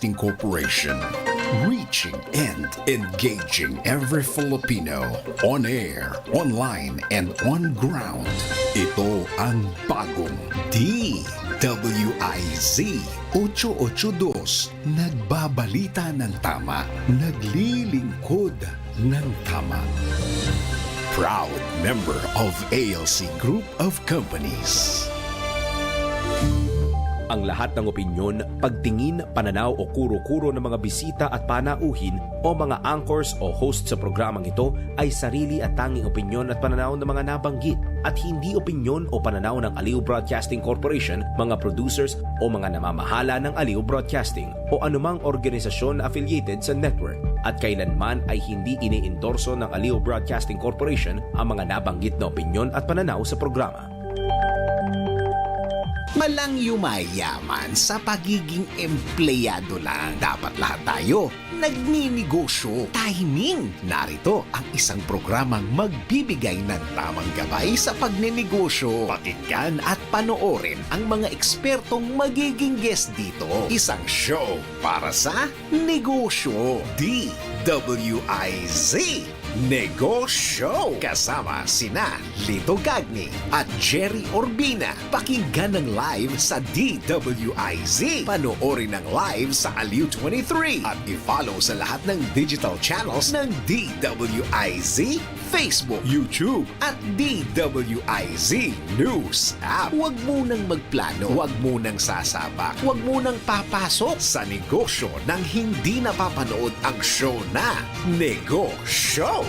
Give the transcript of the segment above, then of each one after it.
Broadcasting Corporation. Reaching and engaging every Filipino on air, online, and on ground. Ito ang bagong DWIZ 882. Nagbabalita ng tama, naglilingkod ng tama. Proud member of ALC Group of Companies. Ang lahat ng opinyon, pagtingin, pananaw o kuro-kuro ng mga bisita at panauhin o mga anchors o host sa programang ito ay sarili at tanging opinyon at pananaw ng mga nabanggit at hindi opinyon o pananaw ng Aliw Broadcasting Corporation, mga producers o mga namamahala ng Aliw Broadcasting o anumang organisasyon na affiliated sa network at kailanman ay hindi iniendorso ng Aliw Broadcasting Corporation ang mga nabanggit na opinyon at pananaw sa programa. Malang yumayaman sa pagiging empleyado lang. Dapat lahat tayo nagninegosyo. Timing! Narito ang isang programang magbibigay ng tamang gabay sa pagnenegosyo. Pakinggan at panoorin ang mga ekspertong magiging guest dito. Isang show para sa negosyo. DWIZ Negoshow. Kasama sina Lito Gagni at Gerry Urbina. Pakinggan ng live sa DWIZ. Panoorin ng live sa Aliw 23 at i-follow sa lahat ng digital channels ng DWIZ, Facebook, YouTube at DWIZ News app. Huwag munang magplano, huwag munang sasabak, huwag munang papasok sa negosyo nang hindi napapanood ang show na Negoshow.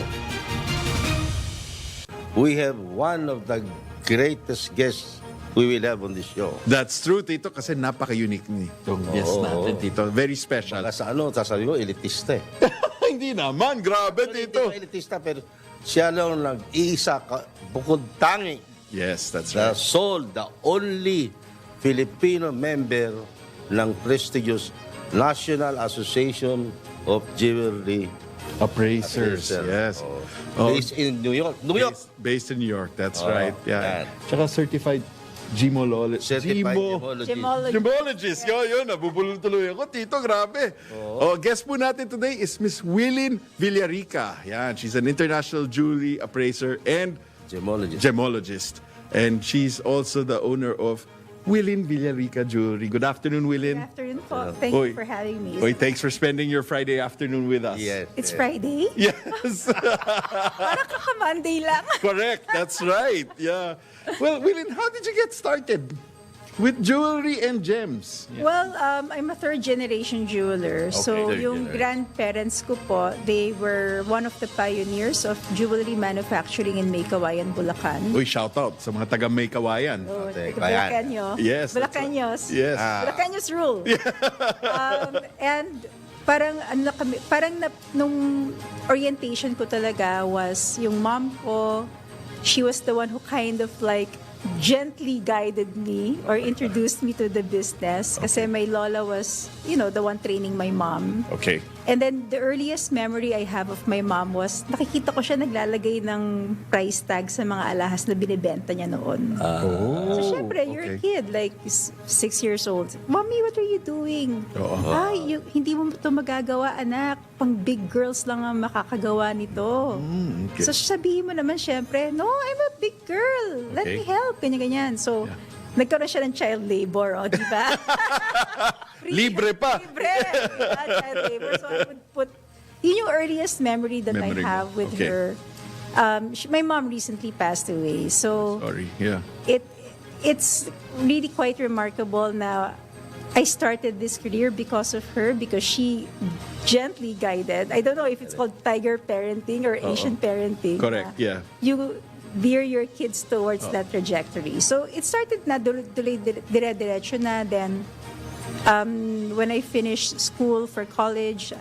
We have one of the greatest guests we will have on this show. That's true, Tito, kasi napaka-unique nitong guest natin, Tito. Very special. Baka sa ano, sasabi mo, elitista eh. Hindi naman, grabe, Hindi Tito. naman elitista, pero siya lang nag-iisa, bukod tangi. Yes, that's The right. sole, the only Filipino member ng prestigious National Association of Jewelry Appraisers, yes. Based in New York. New York! Based in New York, that's right. Yeah. yan. Tsaka certified Certified gemologist. Yun, nabubulol tuloy ako. Tito, grabe. Guest po natin today is Miss Willin Villarica. Yan, she's an international jewelry appraiser and gemologist. And she's also the owner of Willin Villarica Jewelry. Good afternoon, Willin. Good afternoon po. Thank you for having me. Thanks for spending your Friday afternoon with us. Yes. It's Friday? Yes. Parang kaka-Monday lang. Correct. That's right. Yeah. Well, Willin, how did you get started with jewelry and gems? Well, I'm a third-generation jeweler. So, third yung generation. grandparents ko po, they were one of the pioneers of jewelry manufacturing in Maykawayan, Bulacan. Uy, shout out sa mga taga Maykawayan. Oh, Okay, Bulacanyo. Yes, that's Bulacaños. Yes. Bulacaños rule. And parang ano kami, nung orientation ko talaga was yung mom ko, she was the one who kind of like gently guided me or introduced me to the business kasi my lola was, the one training my mom. Okay. And then the earliest memory I have of my mom was nakikita ko siya naglalagay ng price tag sa mga alahas na binibenta niya noon. So syempre, you're a kid, like 6 years old. Mommy, what are you doing? Hindi mo ito magagawa, anak. Pang big girls lang ang makakagawa nito. Okay. So sabihin mo naman syempre, no, I'm a big girl. Let me help. Ganyan-ganyan. So, nagkaroon siya ng child labor, di ba? Libre pa. Libre. Child labor. So I would put, yun yung earliest memory that I have with her. My mom recently passed away. So Sorry, yeah. it's really quite remarkable na I started this career because of her, because she gently guided. I don't know if it's called tiger parenting or Asian parenting. Correct, yeah. You veer your kids towards that trajectory. So it started na dire-diretso na. Then when I finished school for college,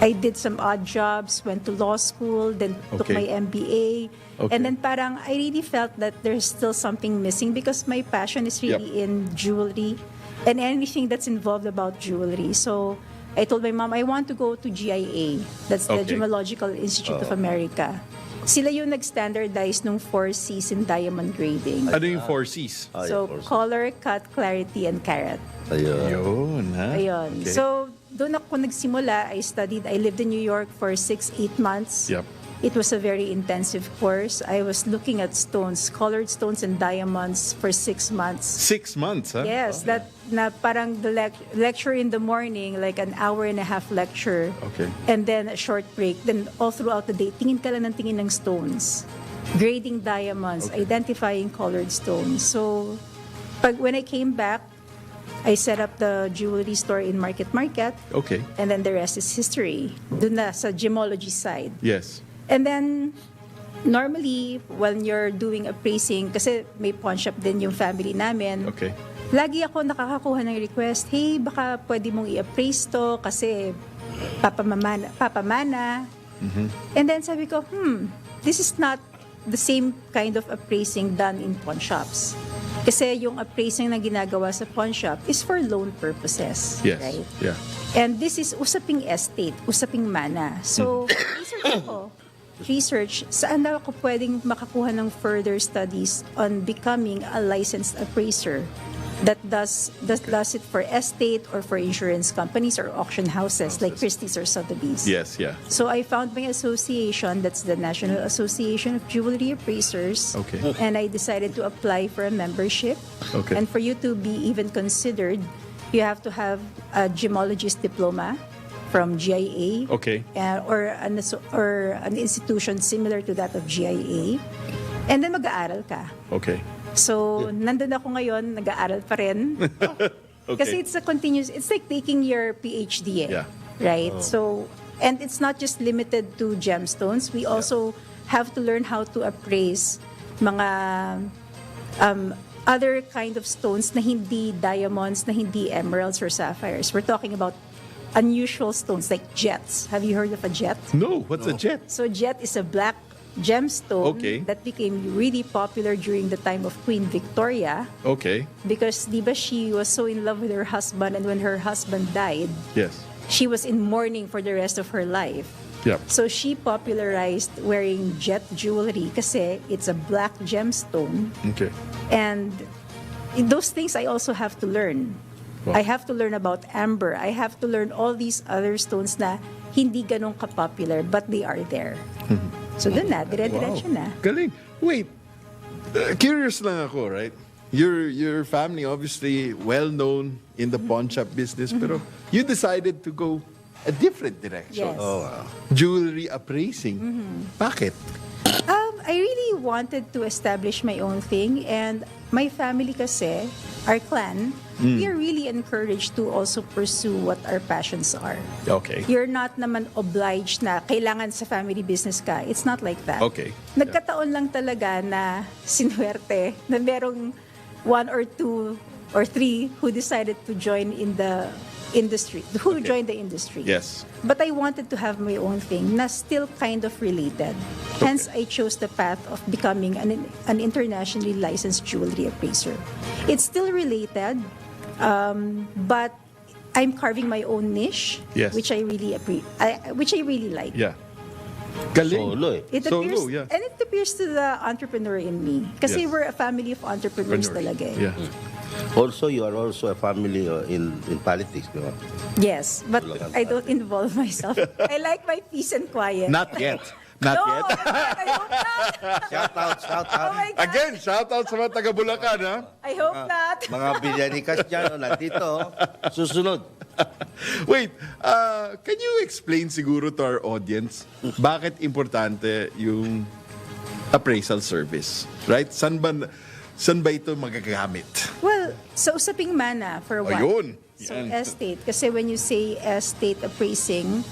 I did some odd jobs, went to law school, then took my MBA. And then parang I really felt that there's still something missing because my passion is really in jewelry and anything that's involved about jewelry. So I told my mom, I want to go to GIA. That's the Gemological Institute of America. Sila yung nag-standardize nung 4 C's in diamond grading. Ano yung 4 C's? So, color, cut, clarity, and carat. Ayun. Yun, ha? Ayun. Okay. So, doon ako nagsimula. I lived in New York for 6-8 months. Yep. It was a very intensive course. I was looking at stones, colored stones and diamonds for 6 months. 6 months, ha? Yes, that na parang the lecture in the morning, like an hour and a half lecture. Okay. And then a short break. Then all throughout the day, tingin ka lang ng tingin ng stones. Grading diamonds, identifying colored stones. So, when I came back, I set up the jewelry store in Market. Okay. And then the rest is history. Doon na sa gemology side. Yes. And then, normally, when you're doing appraising, kasi may pawn shop din yung family namin, Okay. lagi ako nakakakuha ng request, hey, baka pwede mong i-appraise to kasi papamana. And then sabi ko, this is not the same kind of appraising done in pawn shops. Kasi yung appraising na ginagawa sa pawn shop is for loan purposes. Yes. Right? Yeah. And this is usaping estate, usaping mana. So, research, saan daw ako pwedeng makakuha ng further studies on becoming a licensed appraiser that does it for estate or for insurance companies or auction houses like Christie's or Sotheby's. Yes, yeah. So I found my association, that's the National Association of Jewelry Appraisers. Okay. And I decided to apply for a membership. Okay. And for you to be even considered, you have to have a gemologist diploma from GIA. Okay. Or an institution similar to that of GIA. And then mag-aaral ka. Okay. So, nandun ako ngayon, nag-aaral pa rin. Okay. Kasi it's like taking your PhD, Yeah. right? So, and it's not just limited to gemstones. We also have to learn how to appraise mga other kind of stones na hindi diamonds, na hindi emeralds or sapphires. We're talking about unusual stones like jets. Have you heard of a jet? No, what's a jet? So jet is a black gemstone Okay. that became really popular during the time of Queen Victoria Okay. because diba she was so in love with her husband, and when her husband died, Yes. she was in mourning for the rest of her life. Yep. So she popularized wearing jet jewelry kasi it's a black gemstone, Okay. and those things I also have to learn. Wow. I have to learn about amber. I have to learn all these other stones na hindi ganun ka-popular but they are there. So dun na, dire-diretso na. Galing. Wait. Curious lang ako, right? Your family obviously well known in the pawn shop business, pero you decided to go a different direction. Yes. Jewelry appraising. Bakit? I really wanted to establish my own thing, and my family kasi, our clan, we are really encouraged to also pursue what our passions are. Okay. You're not naman obliged na kailangan sa family business ka. It's not like that. Okay. Nagkataon lang talaga na sinuwerte na merong 1 or 2 or 3 who decided to join in the industry, who joined the industry. Yes. But I wanted to have my own thing na still kind of related. Hence, I chose the path of becoming an internationally licensed jewelry appraiser. It's still related, but I'm carving my own niche, Yes. which I really like. Yeah. Galing. Solo eh. It Solo, appears, yeah. and it appears to the entrepreneur in me. Kasi Yes. we're a family of entrepreneurs talaga eh. Yeah. Also, you are also a family in politics, di ba? Yes, but I don't involve myself. I like my peace and quiet. Not yet. Not no, yet. I hope not. Shout out, shout Oh out. my God. Again, shout out sa mga taga Bulacan, ha? I hope not. Mga bilyanikas dyan, nandito. Susunod. Wait, can you explain siguro to our audience bakit importante yung appraisal service? Right? Saan ba ito magagamit? Well, sa usaping mana, for one. Ayun. So, Yan. estate. Kasi when you say estate appraising,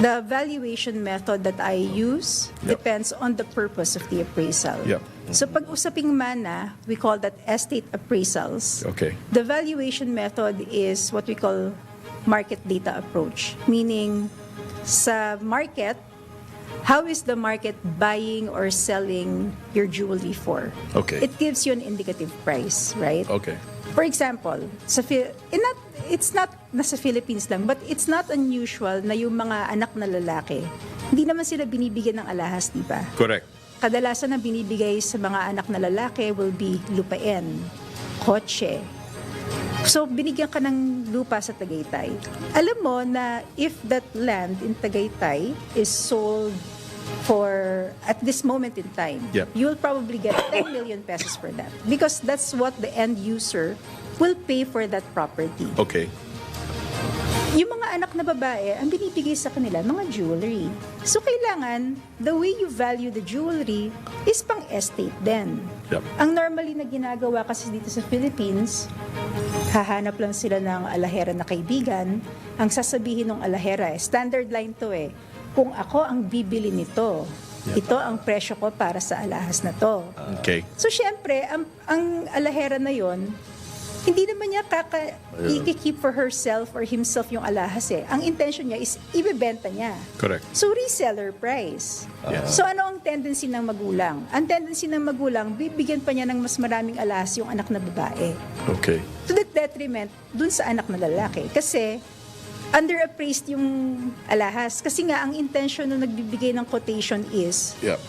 the valuation method that I use depends on the purpose of the appraisal. Yep. So, pag usaping mana, we call that estate appraisals. Okay. The valuation method is what we call market data approach. Meaning, sa market, how is the market buying or selling your jewelry for? Okay. It gives you an indicative price, right? Okay. For example, it's not nasa Philippines lang, but it's not unusual na yung mga anak na lalaki, hindi naman sila binibigyan ng alahas, di ba? Correct. Kadalasan na binibigay sa mga anak na lalaki will be lupain, kotse. So, binigyan ka ng lupa sa Tagaytay. Alam mo na if that land in Tagaytay is sold for, at this moment in time, Yep. you will probably get 10 million pesos for that. Because that's what the end user will pay for that property. Okay. Yung mga anak na babae, ang binibigay sa kanila, mga jewelry. So, kailangan, the way you value the jewelry is pang estate din. Yep. Ang normally na ginagawa kasi dito sa Philippines, hahanap lang sila ng alahera na kaibigan. Ang sasabihin ng alahera, standard line to kung ako ang bibili nito, ito ang presyo ko para sa alahas na to. Okay. So, syempre, ang alahera na yon, hindi naman niya i-keep for herself or himself yung alahas Ang intention niya is ibebenta niya. Correct. So, reseller price. Yes. So, ano ang tendency ng magulang? Ang tendency ng magulang, bibigyan pa niya ng mas maraming alahas yung anak na babae. Okay. To the detriment dun sa anak na lalaki. Kasi, underappraised yung alahas. Kasi nga, ang intention na nagbibigay ng quotation is, Yep.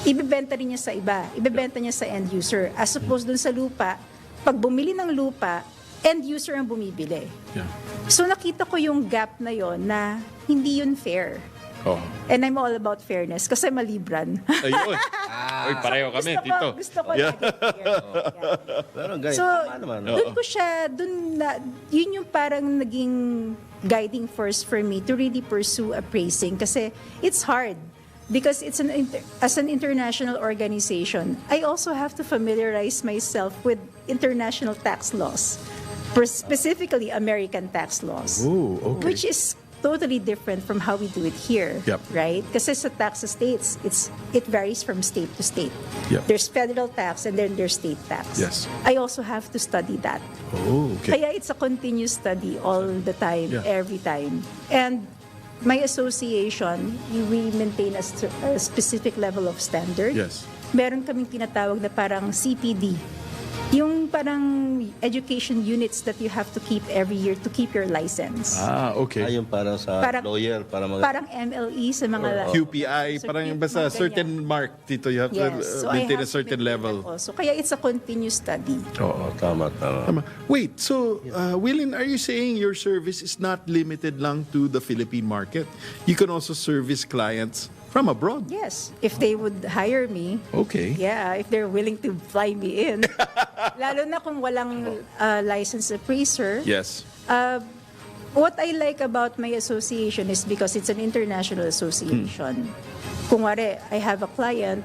ibebenta rin niya sa iba. Ibebenta niya sa end user. As opposed dun sa lupa, pag bumili ng lupa, end user ang bumibili. Yeah. So nakita ko yung gap na yon na hindi yun fair. Oh. And I'm all about fairness kasi malibran. Ayun. Oy, pareho kami, Tito. Gusto ko Yeah. lagi fair. Pero guys, So, tama naman. doon ko siya, yun yung parang naging guiding force for me to really pursue appraising kasi it's hard. Because it's as an international organization, I also have to familiarize myself with international tax laws, specifically American tax laws, Ooh, okay. which is totally different from how we do it here, Yep. right? Kasi sa tax states, it varies from state to state. Yep. There's federal tax and then there's state tax. Yes. I also have to study that. Oh, okay. Kaya it's a continuous study all the time, Yeah. every time. And my association, we maintain a specific level of standard. Yes. Meron kaming tinatawag na parang CPD. Yung parang education units that you have to keep every year to keep your license. Okay. Ayun para sa Parang- lawyer, para Parang MLE sa mga... QPI, So, parang mga basta ganyan. certain mark, Tito. You have to Yes. So I maintain a have to certain maintain level. that also. Kaya it's a continuous study. Oo, tama. Tama. Wait, so, Willin, are you saying your service is not limited lang to the Philippine market? You can also service clients from abroad? Yes. If they would hire me, Okay. yeah, if they're willing to fly me in. Lalo na kung walang licensed appraiser. Yes. What I like about my association is because it's an international association. Kung wari, I have a client,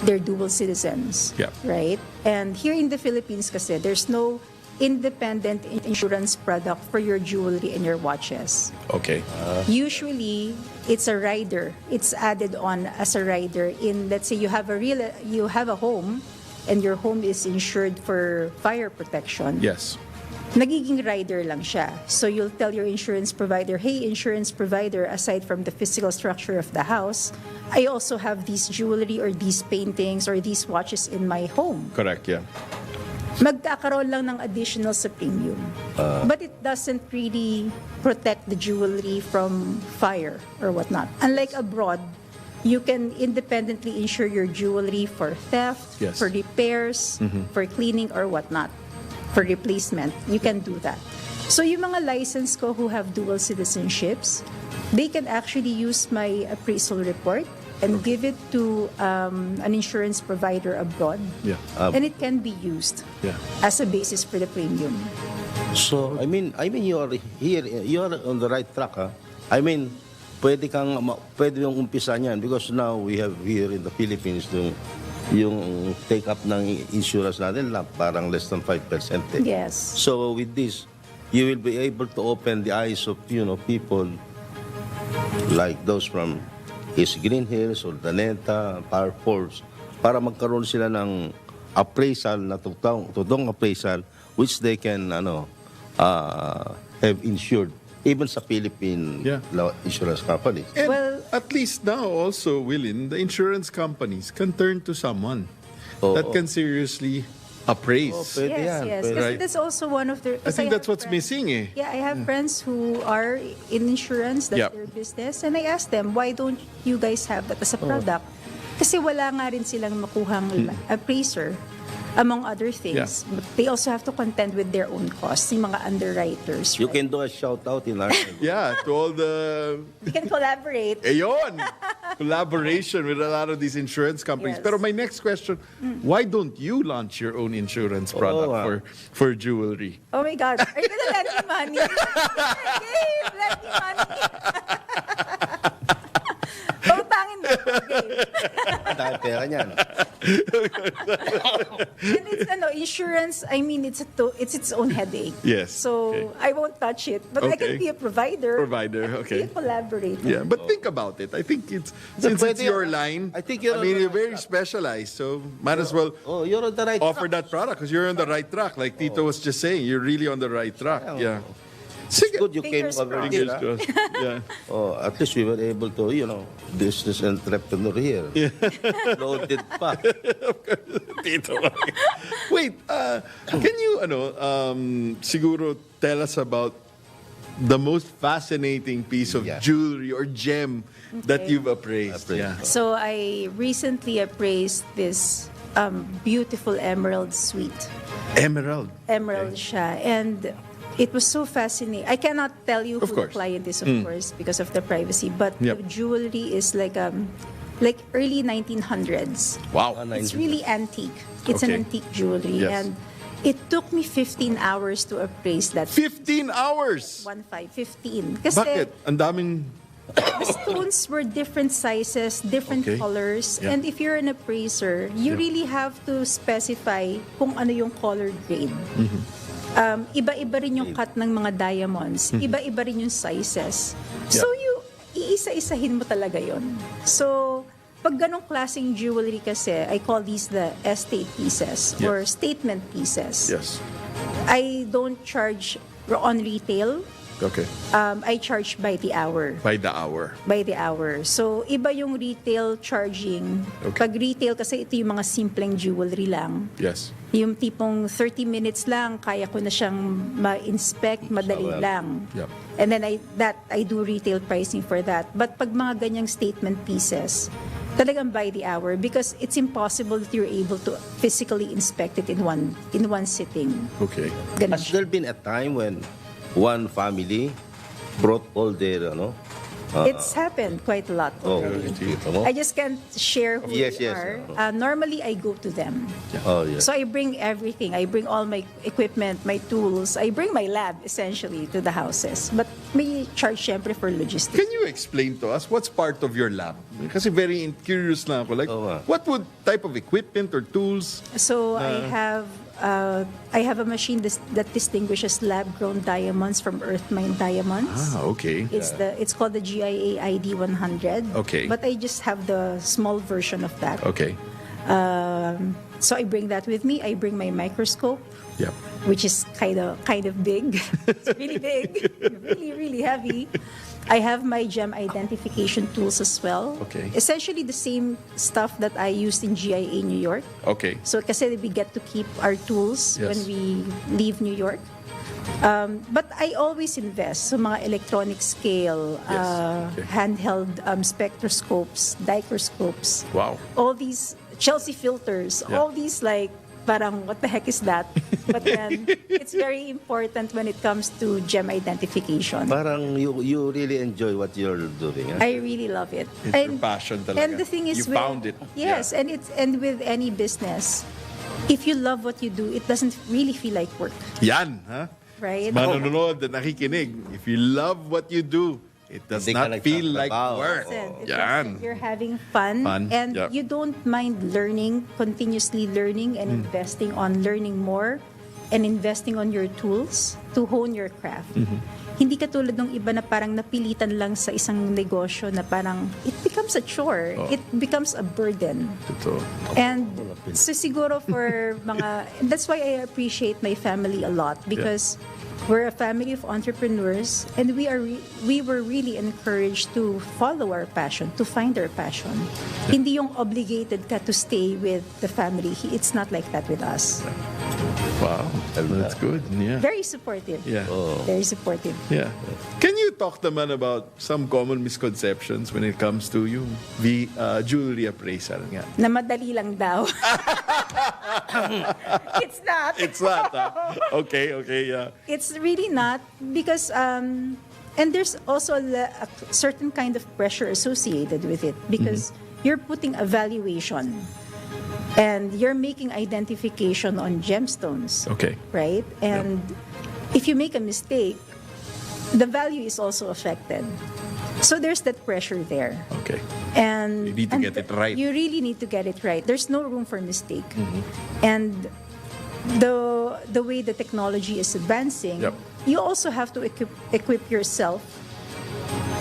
they're dual citizens. Yeah. Right? And here in the Philippines kasi, there's no independent insurance product for your jewelry and your watches. Okay. Usually, it's a rider. It's added on as a rider in, let's say you have a home and your home is insured for fire protection. Yes. Nagiging rider lang siya. So you'll tell your insurance provider, hey, insurance provider, aside from the physical structure of the house, I also have these jewelry or these paintings or these watches in my home. Correct, yeah. Magkakaroon lang ng additional sa premium. But it doesn't really protect the jewelry from fire or whatnot. Unlike abroad, you can independently insure your jewelry for theft, Yes. for repairs, for cleaning or whatnot, for replacement. You can do that. So yung mga license ko who have dual citizenships, they can actually use my appraisal report and give it to an insurance provider abroad. Yeah. And it can be used Yeah. as a basis for the premium. So, I mean you are here, you are on the right track, ha? I mean, pwede yung umpisa niyan because now we have here in the Philippines yung take up ng insurance natin parang less than 5%. Yes. So with this, you will be able to open the eyes of people like those from Green Hills or Daneta, Power Force, para magkaroon sila ng appraisal na totoong appraisal which they can have insured even sa Philippine Yeah. insurance companies. And Well- at least now also, Willin, the insurance companies can turn to someone Oo. that can seriously appraise. Oh, pwede Yes, yan. yes. Pwede. Kasi Right. that's also one of the... I think have that's what's friends- missing eh. Yeah, I have friends who are in insurance, that's Yep. their business, and I ask them, why don't you guys have that as a product? Kasi wala nga rin silang makuhang appraiser, among other things. But they also have to contend with their own costs, yung mga underwriters. You right? can do a shout out in our Yeah, to all the We can collaborate. Ayon! Collaboration with a lot of these insurance companies. Yes. Pero my next question, why don't you launch your own insurance product for jewelry? Oh my God, are you gonna lend me money? Gabe, lend me money. Pautangin mo ako, Gabe. Dahil pera niyan. And it's insurance, I mean, it's its own headache. Yes, So okay. I won't touch it. But I Okay. can be a provider. Provider, I can okay. be a collaborator. Yeah, but think about it. I think since it's pwede- your line, I think you're on mean, the you're right very track. specialized, so might as well Oh, you're on the right offer track. that product because you're on the right track. Like Tito was just saying, you're really on the right track. Yeah. Sige. Good you came Fingers over crossed. here. Fingers crossed. Yeah. Oh, at least we were able to, business entrepreneur here. Loaded pa. Tito. Wait, can you siguro tell us about the most fascinating piece of Yeah. jewelry or gem that you've appraised? Appraised. Yeah. So I recently appraised this beautiful emerald suite. Emerald. Emerald siya. And it was so fascinating. I cannot tell you Of who course. the client is, of course, because of the privacy. But Yep. the jewelry is like early 1900s. Wow. It's really antique. It's an Okay. antique jewelry. Yes. And it took me 15 hours to appraise that. 15 hours! 15. Kasi Bakit? Ang daming... the stones were different sizes, different Okay. colors. Yeah. And if you're an appraiser, you Yeah. really have to specify kung ano yung color grade. Mm-hmm. Iba-iba rin yung cut ng mga diamonds. Iba-iba rin yung sizes. So, iisa-isahin mo talaga yon. So, pag ganong klaseng jewelry kasi, I call these the estate pieces or statement pieces. Yes. I don't charge on retail. Okay. I charge by the hour. By the hour. By the hour. So, iba yung retail charging. Okay. Pag retail, kasi ito yung mga simpleng jewelry lang. Yes. Yung tipong 30 minutes lang, kaya ko na siyang ma-inspect, madali lang. Yep. And then I do retail pricing for that. But pag mga ganyang statement pieces, talagang by the hour because it's impossible that you're able to physically inspect it in one sitting. Okay. Ganun Has siya. there been a time when one family brought all their, It's happened quite a lot. I just can't share who Yes, they yes. are. Normally, I go to them. Oh, yes. So I bring everything. I bring all my equipment, my tools. I bring my lab, essentially, to the houses. But may charge, syempre, for logistics. Can you explain to us what's part of your lab? Kasi very curious lang ako. Like, what would type of equipment or tools? So I have a machine that distinguishes lab-grown diamonds from earth-mined diamonds. Okay. It's called the GIA ID 100. Okay. But I just have the small version of that. Okay. So I bring that with me. I bring my microscope, Yep. which is kind of big. It's really big, really, really heavy. I have my gem identification tools as well. Okay. Essentially the same stuff that I used in GIA New York. Okay. So kasi we get to keep our tools Yes. when we leave New York. But I always invest so mga electronic scale, Yes. Okay. handheld spectroscopes, microscopes. Wow. All these Chelsea filters, Yeah. all these like parang what the heck is that? But then it's very important when it comes to gem identification. Parang you really enjoy what you're doing. Huh? I really love it. It's your passion talaga. And the thing is, You found it. Yes, Yeah. and with any business, if you love what you do, it doesn't really feel like work, Yan, ha? right? Manonood na nakikinig. If you love what you do, it does Hindi ka not feel like nagtatrabaho. work. It Yan. doesn't. You're having fun, Fun, and yeah. you don't mind learning, continuously learning and investing on learning more and investing on your tools to hone your craft. Hindi katulad ng iba na parang napilitan lang sa isang negosyo na parang it becomes a chore. It becomes a burden. Totoo. And so siguro for and that's why I appreciate my family a lot because we're a family of entrepreneurs and we were really encouraged to follow our passion, to find our passion. Hindi yung obligated ka to stay with the family. It's not like that with us. Wow, that's good. Yeah. Very supportive. Yeah. Very supportive. Yeah. Can you talk naman about some common misconceptions when it comes to yung jewelry appraisal nga? Na madali lang daw. It's not. It's not. Okay, yeah. It's really not because and there's also a certain kind of pressure associated with it because you're putting a valuation and you're making identification on gemstones. Okay. Right? And if you make a mistake, the value is also affected. So there's that pressure there. Okay. And You need to get it right. You really need to get it right. There's no room for mistake. And the way the technology is advancing, Yep. you also have to equip yourself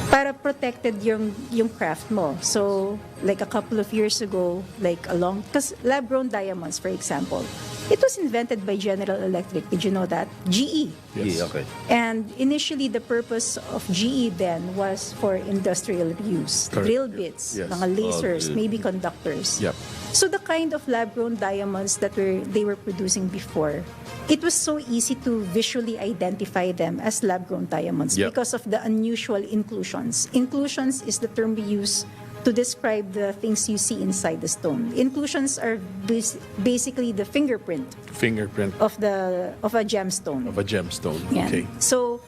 para protected yung craft mo. So, like a couple of years ago, because lab-grown diamonds, for example, it was invented by General Electric. Did you know that? GE. Yes. Yeah, okay. And initially, the purpose of GE then was for industrial use. Correct. Drill bits, Yes. mga lasers, good. maybe conductors. Yep. So the kind of lab-grown diamonds that they were producing before, it was so easy to visually identify them as lab-grown diamonds Yep. because of the unusual inclusions. Inclusions is the term we use to describe the things you see inside the stone. Inclusions are basically the fingerprint Of of a gemstone. a gemstone. Yan. Okay. So,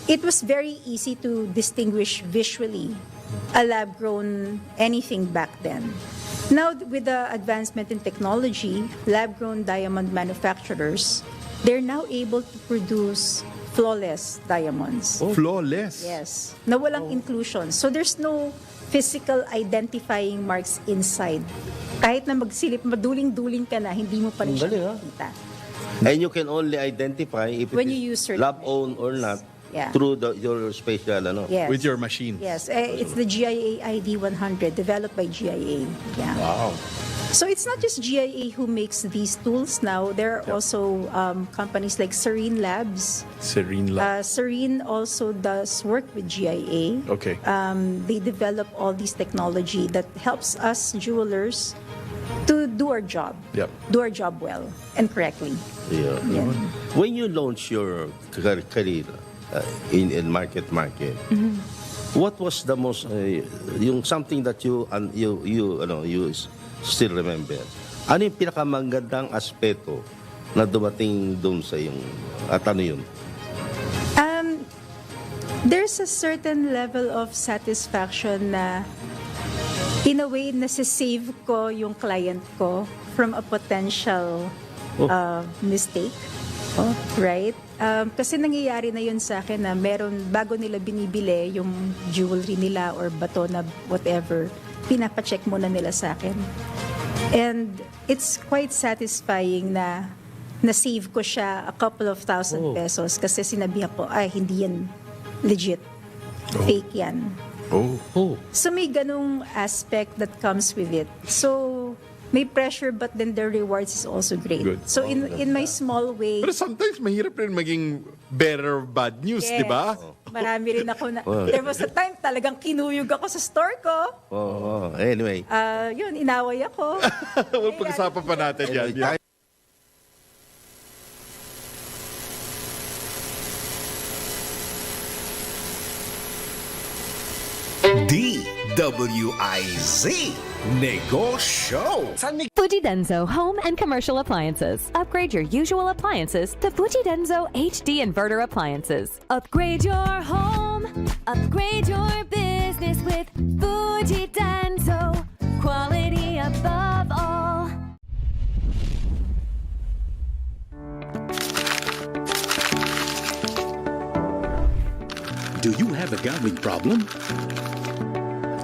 it was very easy to distinguish visually a lab-grown anything back then. Now, with the advancement in technology, lab-grown diamond manufacturers, they're now able to produce flawless diamonds. Flawless. Yes. Na walang inclusion. So, there's no physical identifying marks inside. Kahit na magsilip, maduling-duling ka na, hindi mo pa rin siya Galing, makikita. And you can only identify if When it you is use certain lab-owned or not Yeah. through your special, Yes. With your machine. Yes, it's the GIA ID 100 developed by GIA. Yeah. Wow. So it's not just GIA who makes these tools now. There are also companies like Serene Labs. Serene Lab. Serene also does work with GIA. Okay. They develop all these technology that helps us jewelers to do our job. Yep. Do our job well and correctly. Yeah. Yeah. When you launch your career in market, what was the most yung something that you still remember? Ano yung pinakamagandang aspeto na dumating doon sa yung at ano yun? There's a certain level of satisfaction na in a way nasa-save ko yung client ko from a potential mistake. Right? Kasi nangyayari na yun sa akin na bago nila binibili yung jewelry nila or bato na whatever, pinapacheck muna nila sa akin. And it's quite satisfying na na-save ko siya a couple of thousand pesos kasi sinabihan ko, ay, hindi yan legit. Fake yan. So may ganung aspect that comes with it. So may pressure but then the rewards is also great. Good. So in my small way, Pero sometimes mahirap rin maging better or bad news, yes, di ba? marami rin ako na, there was a time talagang kinuyog ako sa store ko. Anyway. Yun, inaway ako. Well, pag-usapan pa natin yan. Yeah. DWIZ Negoshow. Fujidenzo Home and Commercial Appliances. Upgrade your usual appliances to Fujidenzo HD Inverter Appliances. Upgrade your home. Upgrade your business with Fujidenzo. Quality above all. Do you have a gambling problem?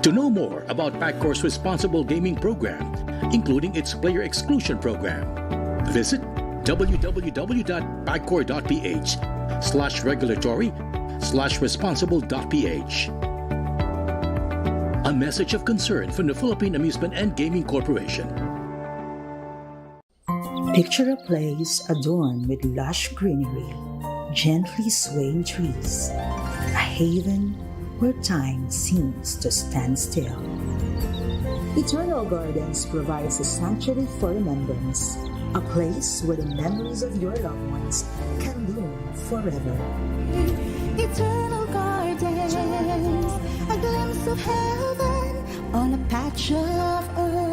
To know more about Paccor's responsible gaming program, including its player exclusion program, visit www.pacor.ph/regulatory/responsible.ph. A message of concern from the Philippine Amusement and Gaming Corporation. Picture a place adorned with lush greenery, gently swaying trees, a haven where time seems to stand still. Eternal Gardens provides a sanctuary for remembrance, a place where the memories of your loved ones can bloom forever. Eternal gardens, a glimpse of heaven on a patch of earth.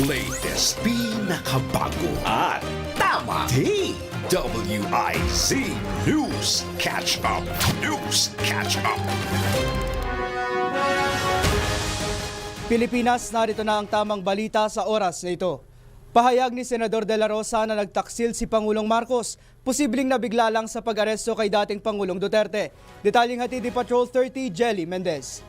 Latest, pinakabago at tama. DWIZ News Catch Up. News Catch Up. Pilipinas, narito na ang tamang balita sa oras na ito. Pahayag ni Senador De La Rosa na nagtaksil si Pangulong Marcos, posibleng nabigla lang sa pag-aresto kay dating Pangulong Duterte. Detalyeng hatid ni Patrol 30, Jelly Mendez.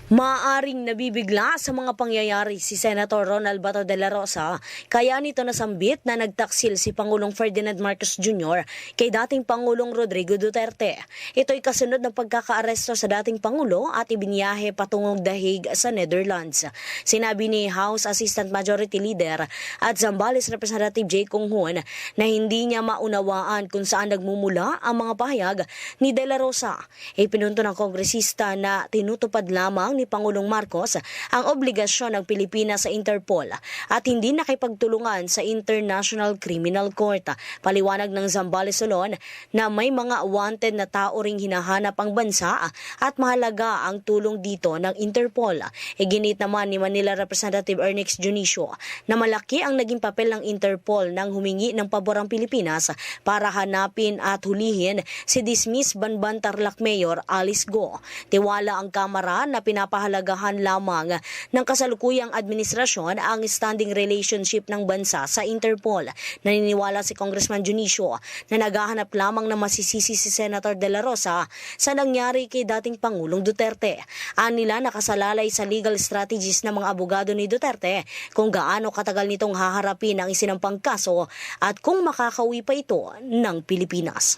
Maaaring nabibigla sa mga pangyayari si Senator Ronald Bato de la Rosa, kaya nito nasambit na nagtaksil si Pangulong Ferdinand Marcos Jr. kay dating Pangulong Rodrigo Duterte. Ito'y kasunod ng pagkakaaresto sa dating Pangulo at ibinyahe patungong dahig sa Netherlands. Sinabi ni House Assistant Majority Leader at Zambales Representative J. Conghon na hindi niya maunawaan kung saan nagmumula ang mga pahayag ni De La Rosa. Ipinunto ng kongresista na tinutupad lamang ni Pangulong Marcos ang obligasyon ng Pilipinas sa Interpol at hindi nakipagtulungan sa International Criminal Court. Paliwanag ng Zambales Solon na may mga wanted na tao ring hinahanap ang bansa at mahalaga ang tulong dito ng Interpol. Iginit naman ni Manila Representative Ernest Junicio na malaki ang naging papel ng Interpol nang humingi ng pabor ang Pilipinas para hanapin at hulihin si dismissed Banban Tarlac Mayor Alice Go. Tiwala ang Kamara na pinapahalagahan lamang ng kasalukuyang administrasyon ang standing relationship ng bansa sa Interpol. Naniniwala si Congressman Junicio na naghahanap lamang na masisisi si Senator De La Rosa sa nangyari kay dating Pangulong Duterte. Anila nakasalalay sa legal strategies ng mga abogado ni Duterte kung gaano katagal nitong haharapin ang isinampang kaso at kung makakauwi pa ito ng Pilipinas.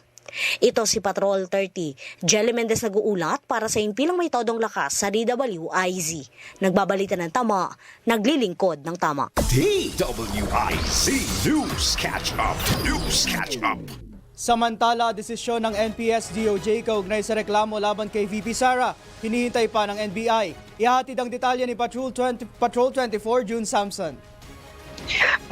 Ito si Patrol 30. Jelly Mendez nag-uulat para sa impilang may todong lakas sa DWIZ. Nagbabalita ng tama, naglilingkod ng tama. DWIZ News Catch Up. News Catch Up. Samantala, desisyon ng NPS-DOJ kaugnay sa reklamo laban kay VP Sara, hinihintay pa ng NBI. Ihatid ang detalye ni Patrol 24 June Samson.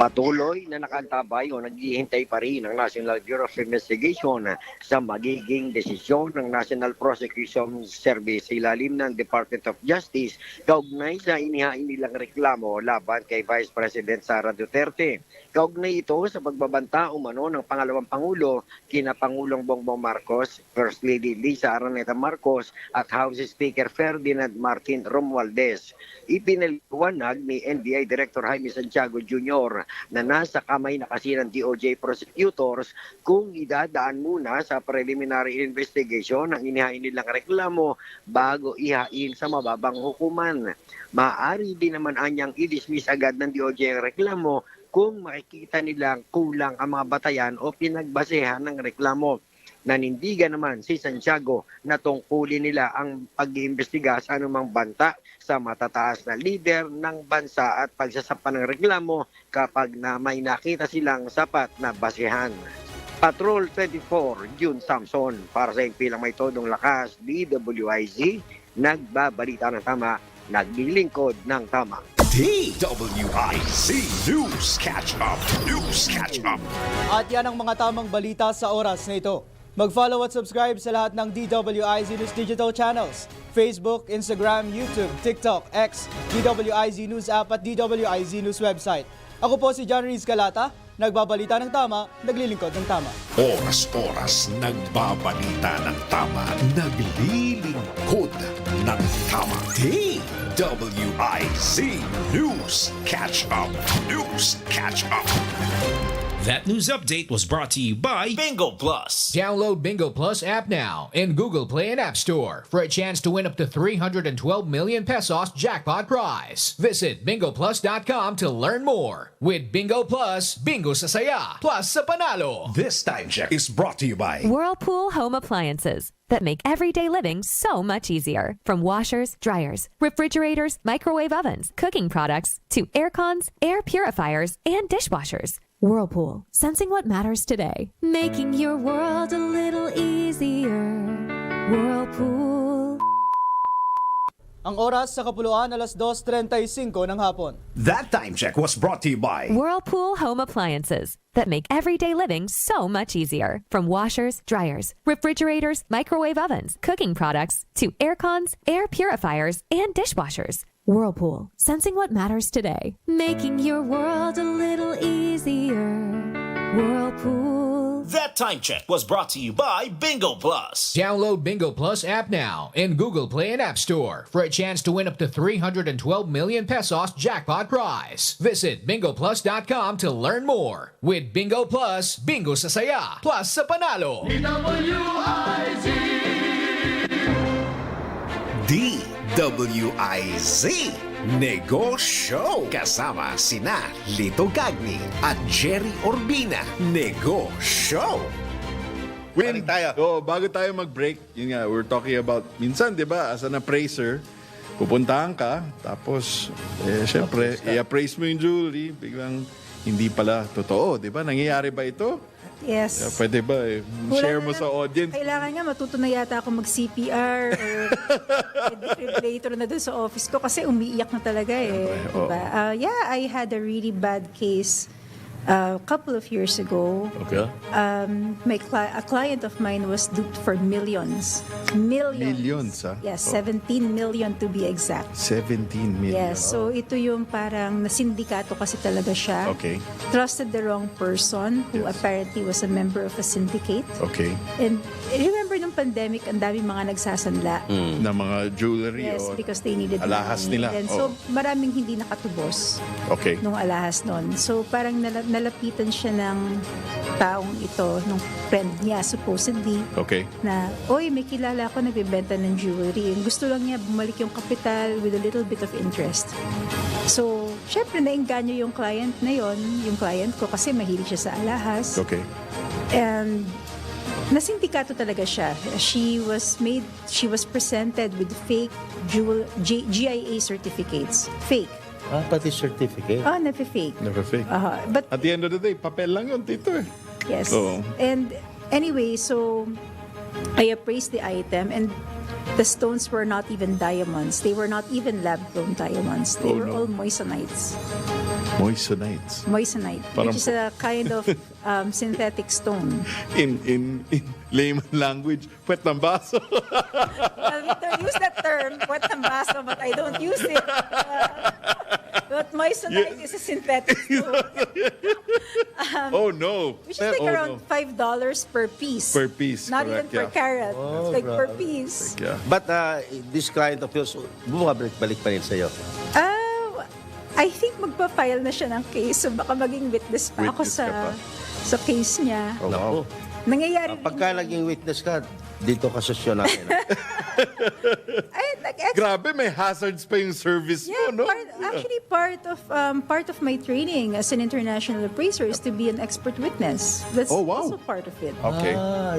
Patuloy na nakantabay o naghihintay pa rin ang National Bureau of Investigation sa magiging desisyon ng National Prosecution Service sa ilalim ng Department of Justice kaugnay sa inihain nilang reklamo laban kay Vice President Sara Duterte. Kaugnay ito sa pagbabanta umano ng pangalawang Pangulo kina Pangulong Bongbong Marcos, First Lady Lisa Araneta Marcos at House Speaker Ferdinand Martin Romualdez. Ipinaliwanag ni NBI Director Jaime Santiago Jr. Jr. na nasa kamay na kasi ng DOJ prosecutors kung idadaan muna sa preliminary investigation ang inihain nilang reklamo bago ihain sa mababang hukuman. Maaari din naman anyang i-dismiss agad ng DOJ ang reklamo kung makikita nilang kulang ang mga batayan o pinagbasehan ng reklamo. Nanindigan naman si Santiago na tungkulin nila ang pag-iimbestiga sa anumang banta sa matataas na lider ng bansa at pagsasampa ng reklamo kapag na may nakita silang sapat na basehan. Patrol 24, June Samson, para sa impilang may todong lakas, DWIZ, nagbabalita ng tama, naglilingkod ng tama. DWIZ News Catch Up. News Catch Up. At yan ang mga tamang balita sa oras na ito. Mag-follow at subscribe sa lahat ng DWIZ News digital channels. Facebook, Instagram, YouTube, TikTok, X, DWIZ News app at DWIZ News website. Ako po si John Reese Calata, nagbabalita ng tama, naglilingkod ng tama. Oras-oras nagbabalita ng tama, naglilingkod ng tama. DWIZ News Catch Up. News Catch Up. That news update was brought to you by Bingo Plus. Download Bingo Plus app now in Google Play and App Store for a chance to win up to 312 million pesos jackpot prize. Visit bingoplus.com to learn more. With Bingo Plus, bingo sa saya, plus sa panalo. This time check is brought to you by Whirlpool Home Appliances that make everyday living so much easier. From washers, dryers, refrigerators, microwave ovens, cooking products, to air cons, air purifiers, and dishwashers. Whirlpool, sensing what matters today. Making your world a little easier. Whirlpool. Ang oras sa Kapuluan, alas 2:35 ng hapon. That time check was brought to you by Whirlpool Home Appliances that make everyday living so much easier. From washers, dryers, refrigerators, microwave ovens, cooking products, to air cons, air purifiers, and dishwashers. Whirlpool, sensing what matters today. Making your world a little easier. Whirlpool. That time check was brought to you by Bingo Plus. Download Bingo Plus app now in Google Play and App Store for a chance to win up to 312 million pesos jackpot prize. Visit bingoplus.com to learn more. With Bingo Plus, bingo sa saya, plus sa panalo. DWIZ Negoshow. Kasama sina Lito Gagni at Gerry Urbina. Negoshow. Balik tayo. Bago tayo mag-break, yun nga, we're talking about, minsan, di ba, as an appraiser, pupuntahan ka, tapos, syempre, i-appraise mo yung jewelry, biglang hindi pala totoo, di ba? Nangyayari ba ito? Yes. Pwede ba share mo sa audience? Kailangan nga matuto na yata ako mag-CPR or defibrillator na doon sa office ko kasi umiiyak na talaga eh. Diba? Yeah, I had a really bad case a couple of years ago. Okay. A client of mine was duped for millions. Millions, ah? Yes, 17 million to be exact. 17 million. Yes, so ito yung parang nasindikato kasi talaga siya. Okay. Trusted the wrong person who apparently was a member of a syndicate. Okay. And remember nung pandemic, ang daming mga nagsasanla. Na mga jewelry Yes, o because they needed alahas money. nila. And so maraming hindi nakatubos Okay. nung alahas nun. So parang nalapitan siya ng taong ito, nung friend niya supposedly, Okay. na, oy, may kilala ako nagbebenta ng jewelry. And gusto lang niya bumalik yung kapital with a little bit of interest. So, syempre, nainganyo yung client na yon, yung client ko, kasi mahilig siya sa alahas. Okay. And nasindikato talaga siya. She was presented with fake GIA certificates. Fake. Pati certificate. Nafe-fake. Never fake. But At the end of the day, papel lang yun, tito eh. yes. Oo. And anyway, so I appraised the item and the stones were not even diamonds. They were not even lab-grown diamonds. They were all moissanites. Moissanite, Parang which is a kind of synthetic stone. In layman language, puwet ng baso. Well, we use that term, puwet ng baso, but I don't use it. But moissanite is a synthetic stone. Oh no. Which is like around $5 per piece. Per piece, Not correct, even per yeah. carat. It's like per piece. Yeah. But this client of yours, bumabalik-balik pa rin sa'yo. I think magpa-file na siya ng case. So baka maging witness pa ako Witness ka pa. sa case niya. Naku. Nangyayari Pagka naging witness ka, dito ka sosyon natin. ay, Grabe, may hazards pa yung service yeah, mo, no? actually part of my training as an international appraiser is to be an expert witness. That's Oh, wow. also part of it. Okay.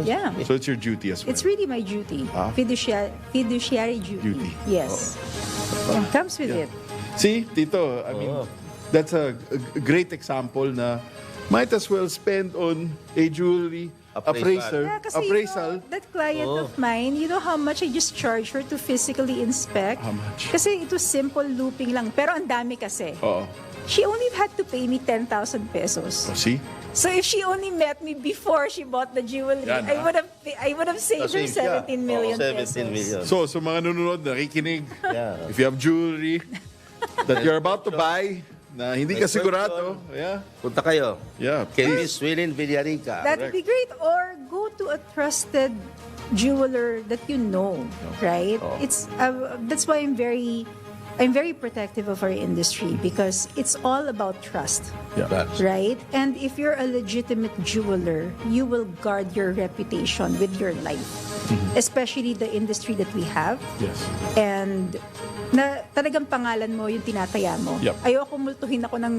Yeah. So it's your duty as well. It's really my duty. Ah. Fiduciary duty. Yes. Yeah, comes with it. See, Tito, I mean, that's a great example na might as well spend on a jewelry appraiser. Yeah, kasi appraisal. that client of mine, you know how much I just charged her to physically inspect? How much? Kasi it was simple looping lang. Pero ang dami kasi. Oo. She only had to pay me 10,000 pesos. Oh, see? So if she only met me before she bought the jewelry, Yan, I would have saved her 17 million pesos. 17 million. So, sa mga nanonood, nakikinig, Yeah. if you have jewelry that you're about to buy, na hindi ka sigurado, Punta kayo. yeah, Kay Miss Wilin Villarica. That would be great. Or go to a trusted jeweler that you know, right? It's that's why I'm very protective of our industry because it's all about trust. Right? And if you're a legitimate jeweler, you will guard your reputation with your life. Especially the industry that we have. Yes. And na talagang pangalan mo yung tinataya mo. Yep. Ayoko multuhin ako ng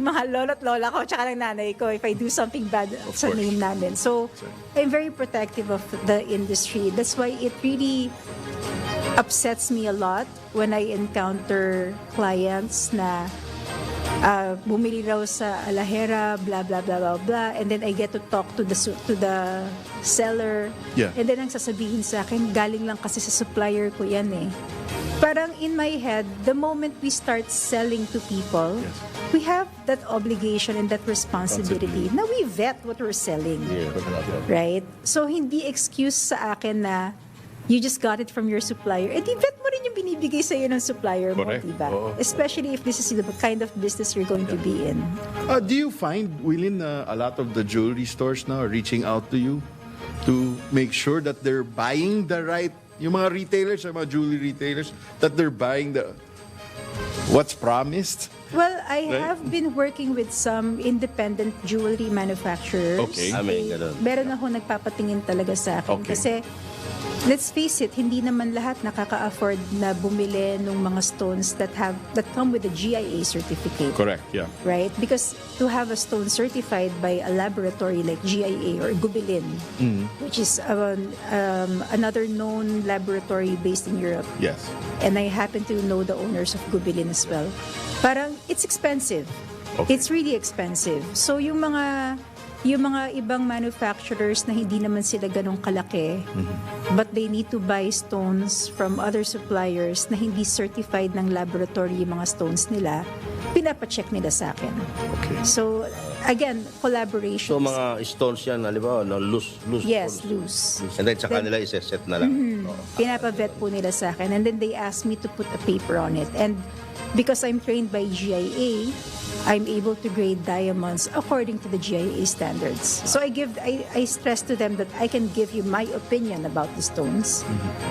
mga lolo't lola ko tsaka ng nanay ko if I do something bad sa course. name namin. So, I'm very protective of the industry. That's why it really upsets me a lot when I encounter clients na bumili raw sa alahera, blah, blah, blah, blah, blah, and then I get to talk to the seller. Yeah. And then ang sasabihin sa akin, galing lang kasi sa supplier ko yan eh. Parang in my head, the moment we start selling to people, we have that obligation and that responsibility na we vet what we're selling. Right? So, hindi excuse sa akin na you just got it from your supplier. Eh, di vet mo rin yung binibigay sa'yo ng supplier mo, Correct. diba? Oo. Especially if this is the kind of business you're going to be in. Do you find, Wilin, a lot of the jewelry stores now are reaching out to you to make sure that they're buying the right, yung mga retailers, yung mga jewelry retailers, that they're buying what's promised? Well, I Right. have been working with some independent jewelry manufacturers. Okay. Amen, ganun. Meron ako nagpapatingin talaga sa akin. Okay. Kasi, let's face it, hindi naman lahat nakaka-afford na bumili ng mga stones that come with a GIA certificate. Correct, yeah. Right? Because to have a stone certified by a laboratory like GIA or Gubilin, which is another known laboratory based in Europe, Yes. and I happen to know the owners of Gubilin as well, parang it's expensive. Okay. It's really expensive. So yung mga ibang manufacturers na hindi naman sila ganong kalaki, but they need to buy stones from other suppliers na hindi certified ng laboratory yung mga stones nila, pinapacheck nila sa akin. Okay. So, again, collaboration. So mga stones yan, halimbawa, no, loose Yes, stones. loose. And then tsaka nila isa-set na lang. Pinapavet po nila sa akin. And then they ask me to put a paper on it. And because I'm trained by GIA, I'm able to grade diamonds according to the GIA standards. So I stress to them that I can give you my opinion about the stones.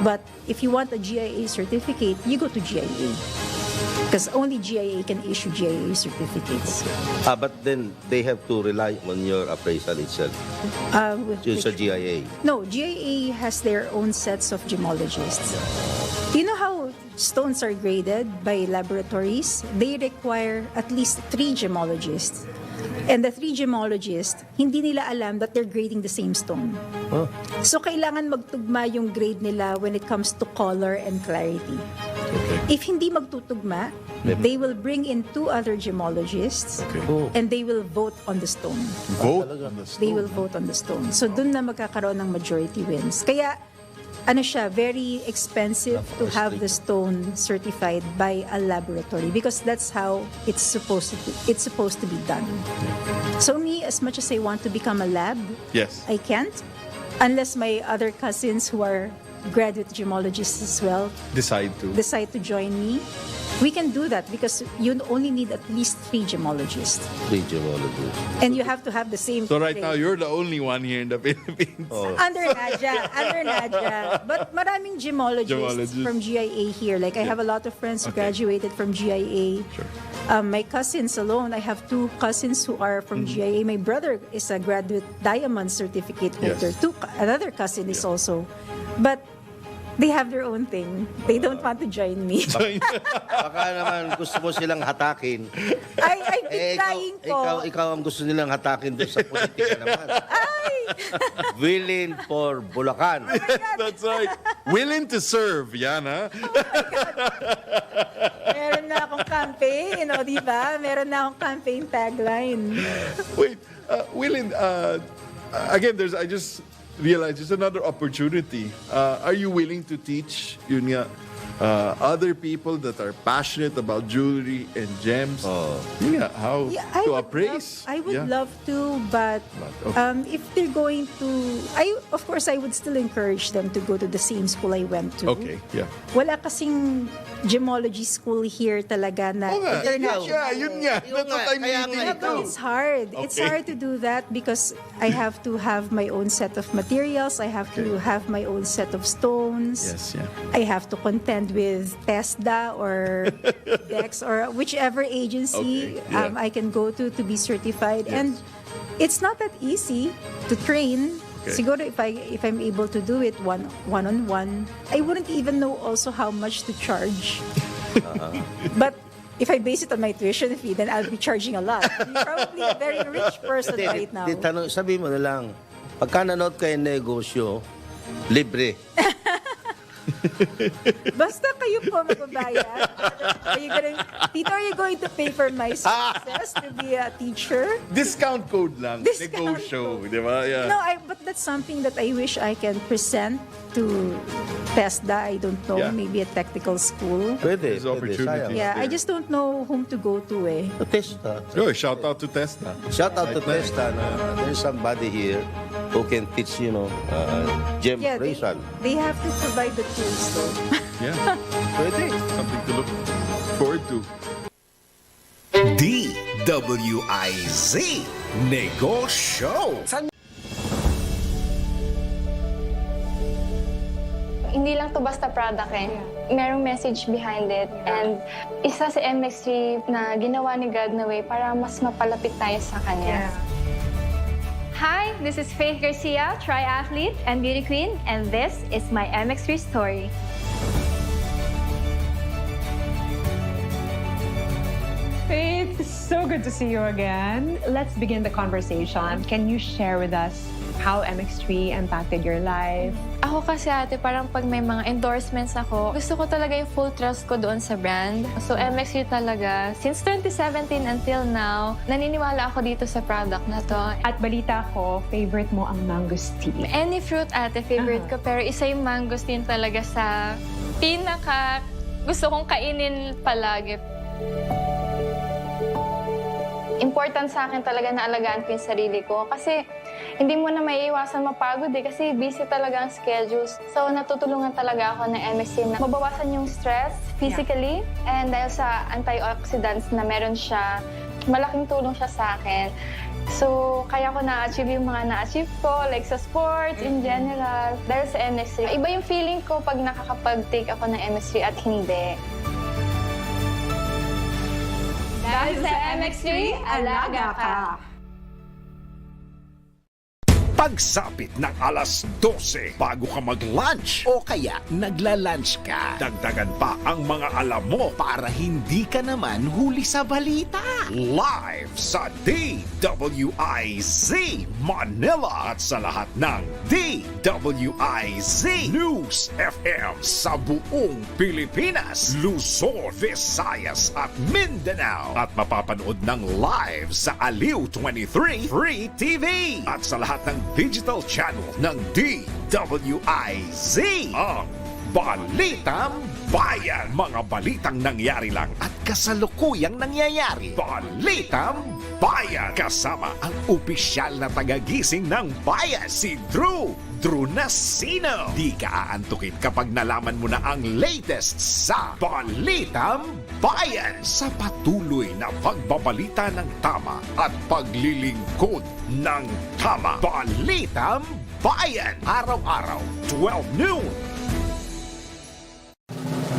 But if you want a GIA certificate, you go to GIA. Because only GIA can issue GIA certificates. But then they have to rely on your appraisal itself. Yung sa GIA. No, GIA has their own sets of gemologists. You know how stones are graded by laboratories? They require at least 3 gemologists. And the 3 gemologists, hindi nila alam that they're grading the same stone. So kailangan magtugma yung grade nila when it comes to color and clarity. If hindi magtutugma, they will bring in 2 other gemologists and they will vote on the stone. Vote on the stone. They will vote on the stone. So dun na magkakaroon ng majority wins. Kaya very expensive to have the stone certified by a laboratory because that's how it's supposed to be done. So me, as much as I want to become a lab, Yes. I can't unless my other cousins who are graduate gemologists as well Decide to. join me. we can do that because you only need at least 3 gemologists. 3 gemologists. And you have to have the same So right grade. now, you're the only one here in the Philippines. Under NADJA. But maraming gemologists from GIA here. Like I have a lot of friends who graduated from GIA. Sure. My cousins alone, I have 2 cousins who are from GIA. My brother is a graduate diamond certificate holder. Yes. Another cousin is also. But they have their own thing. They don't want to join me. Baka naman gusto mo silang hatakin. I've been trying po. Ikaw ang gusto nilang hatakin doon sa politika naman. Willing for Bulacan. That's right. Willing to serve, yan ha? Meron na akong campaign, di ba? Meron na akong campaign tagline. Wait, willing, again, I just realized there's another opportunity. Are you willing to teach, yun nga, other people that are passionate about jewelry and gems? Yun nga, how to appraise? I would love to, but if they're going to, of course, I would still encourage them to go to the same school I went to. Okay, yeah. Wala kasing gemology school here talaga na international. Yeah, yun nga. That's what I'm meaning But it's hard. It's hard to do that because I have to have my own set of materials. I have to have my own set of stones. Yes, yeah. I have to contend with TESDA or DEX or whichever agency I can go to be certified. Yes. And it's not that easy to train. Okay. Siguro if I'm able to do it one-on-one, I wouldn't even know also how much to charge. But if I base it on my tuition fee, then I'll be charging a lot. I'm probably a very rich person right now. Sabi mo na lang, pagka nanood kayo Negoshow, libre. Basta kayo po magbabayad. Tito, are you going to pay for my success to be a teacher? Discount code lang. Discount Negoshow, di ba? Yeah. No, but that's something that I wish I can present to TESDA. I don't know, maybe a technical school. Pwede. There's opportunities. Yeah, I just don't know whom to go to eh. To TESDA. Shout out to TESDA. Shout out to TESDA. There's somebody here who can teach, gem appraisal. They have to provide the tools though. Yeah. Pwede. Something to look forward to. DWIZ Negoshow. Hindi lang to basta product eh. Merong message behind it. And isa sa MX3 na ginawa ni God na way para mas mapalapit tayo sa Kanya. Hi, this is Faith Garcia, triathlete and beauty queen, and this is my MX3 story. Faith, so good to see you again. Let's begin the conversation. Can you share with us how MX3 impacted your life? Ako kasi ate, parang pag may mga endorsements ako, gusto ko talaga yung full trust ko doon sa brand. So MX3 talaga, since 2017 until now, naniniwala ako dito sa product na to. At balita ko, favorite mo ang mangosteen. Any fruit ate, favorite ko. Pero isa yung mangosteen talaga sa pinaka gusto kong kainin palagi. Important sa akin talaga na alagaan ko yung sarili ko kasi hindi mo na maiiwasan mapagod kasi busy talaga ang schedules. So natutulungan talaga ako ng MSC na mabawasan yung stress physically and dahil sa antioxidants na meron siya, malaking tulong siya sa akin. So kaya ko na-achieve yung mga na-achieve ko like sa sports in general dahil sa MSC. Iba yung feeling ko pag nakakapag-take ako ng MSC at hindi. Dahil sa MX3, alaga ka! Pagsapit ng alas 12 bago ka mag-lunch o kaya nagla-lunch ka, dagdagan pa ang mga alam mo para hindi ka naman huli sa balita. Live sa DWIZ Manila at sa lahat ng DWIZ News FM sa buong Pilipinas, Luzon, Visayas at Mindanao. At mapapanood ng live sa Aliw 23 Free TV at sa lahat ng digital channel ng DWIZ. Ang Balitang Bayan. Mga balitang nangyari lang at kasalukuyang nangyayari. Balitang Bayan. Kasama ang opisyal na tagagising ng bayan, si Drew Andrew Nasino. Di ka aantukin kapag nalaman mo na ang latest sa Balitang Bayan. Sa patuloy na pagbabalita ng tama at paglilingkod ng tama. Balitang Bayan. Araw-araw, 12 noon.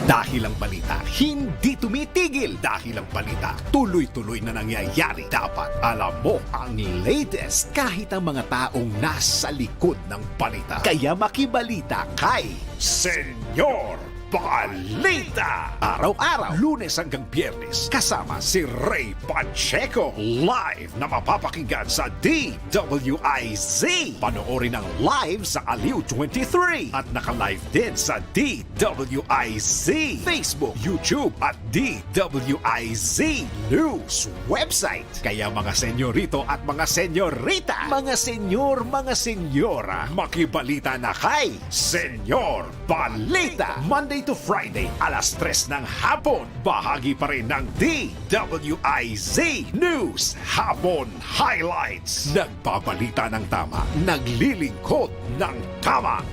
Dahil ang balita hindi tumitigil. Dahil ang balita tuloy-tuloy na nangyayari. Dapat alam mo ang latest kahit ang mga taong nasa likod ng balita. Kaya makibalita kay Senyor Balita. Araw-araw, Lunes hanggang Biyernes, kasama si Ray Pacheco. Live na mapapakinggan sa DWIZ. Panoorin ang live sa Aliw 23 at naka-live din sa DWIZ Facebook, YouTube at DWIZ News website. Kaya mga senyorito at mga senyorita, mga senyor, mga senyora, makibalita na kay Senyor Balita. Monday to Friday, alas 3 ng hapon. Bahagi pa rin ng DWIZ News Hapon Highlights. Nagbabalita ng tama, naglilingkod ng tama.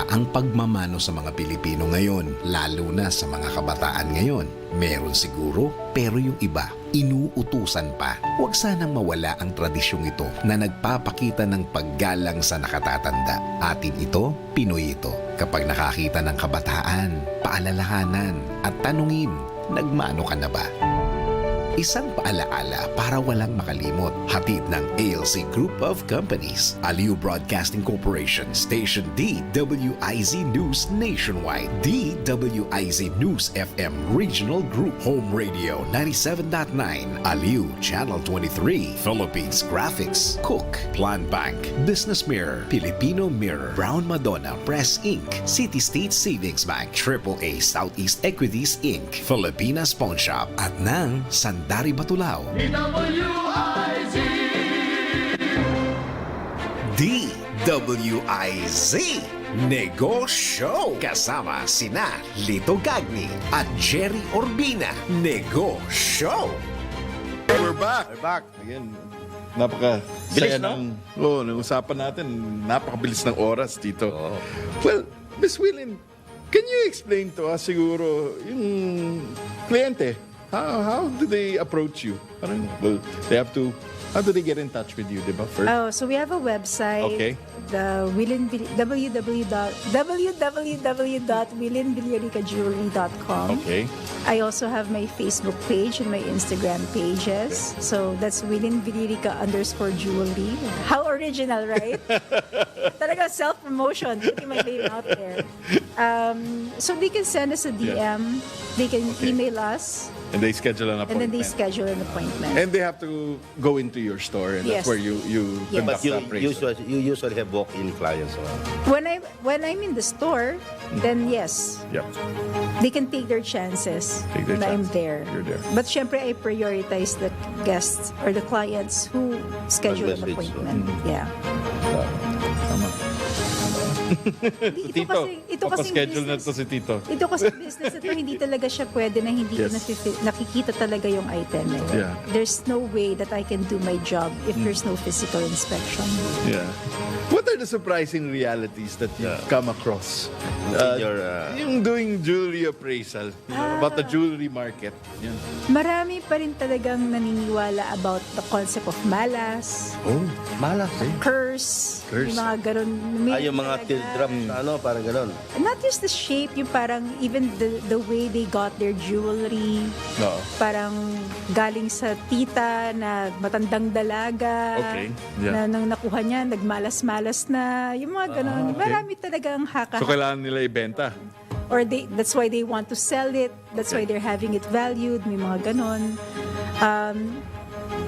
Ang pagmamano sa mga Pilipino ngayon, lalo na sa mga kabataan ngayon. Meron siguro, pero yung iba, inuutusan pa. Huwag sanang mawala ang tradisyong ito na nagpapakita ng paggalang sa nakatatanda. Atin ito, Pinoy ito. Kapag nakakita ng kabataan, paalalahanan at tanungin, nagmano ka na ba? Isang paalaala para walang makalimot. Hatid ng ALC Group of Companies, Aliw Broadcasting Corporation, Station DWIZ News Nationwide, DWIZ News FM Regional Group, Home Radio 97.9, Aliw Channel 23, Philippines Graphics, Cook, Plan Bank, Business Mirror, Filipino Mirror, Brown Madonna Press Inc., City State Savings Bank, AAA Southeast Equities Inc., Filipinas Pawn Shop, at ng Dari Batulao. DWIZ Negoshow. Kasama sina Lito Gagni at Gerry Urbina. Negoshow. We're back. Again, napaka-saya ng usapan natin. Napakabilis ng oras dito. Well, Miss Willin, can you explain to us siguro yung kliyente? How do they approach you? Well, they have to. How do they get in touch with you, diba? First? Oh, so we have a website. Okay. The www.willinvillaricajewelry.com. Okay. I also have my Facebook page and my Instagram pages. Okay. So that's Willin Villarica_jewelry. How original, right? Talaga self-promotion. Putting my name out there. So they can send us a DM. They can email us. And they schedule an appointment. And then they schedule an appointment. And they have to go into your store, and Yes. that's where you conduct But the appraisal. you usually have walk-in clients. When I'm in the store, then yes. Yep. They can take their chances when I'm there. You're there. But syempre, I prioritize the guests or the clients who schedule an Mag-message, appointment. Yeah. Ito kasi schedule na to si Tito. Ito kasi business na to, hindi talaga siya pwede na hindi ko nakikita talaga yung item. Yeah. There's no way that I can do my job if there's no physical inspection. Yeah. What are the surprising realities that you've come across? Yung doing jewelry appraisal, about the jewelry market. Yan. Marami pa rin talagang naniniwala about the concept of malas. Oh, malas eh. Curse. Yung mga ganun. Yung mga teardrop, parang ganun. Not just the shape, yung parang even the way they got their jewelry. No. Parang galing sa tita na matandang dalaga. Okay. Yeah. Na nung nakuha niya, nagmalas-malas na. Yung mga ganun. Okay. Marami talagang haka. So kailangan nila ibenta. Or that's why they want to sell it. That's why they're having it valued. May mga ganon.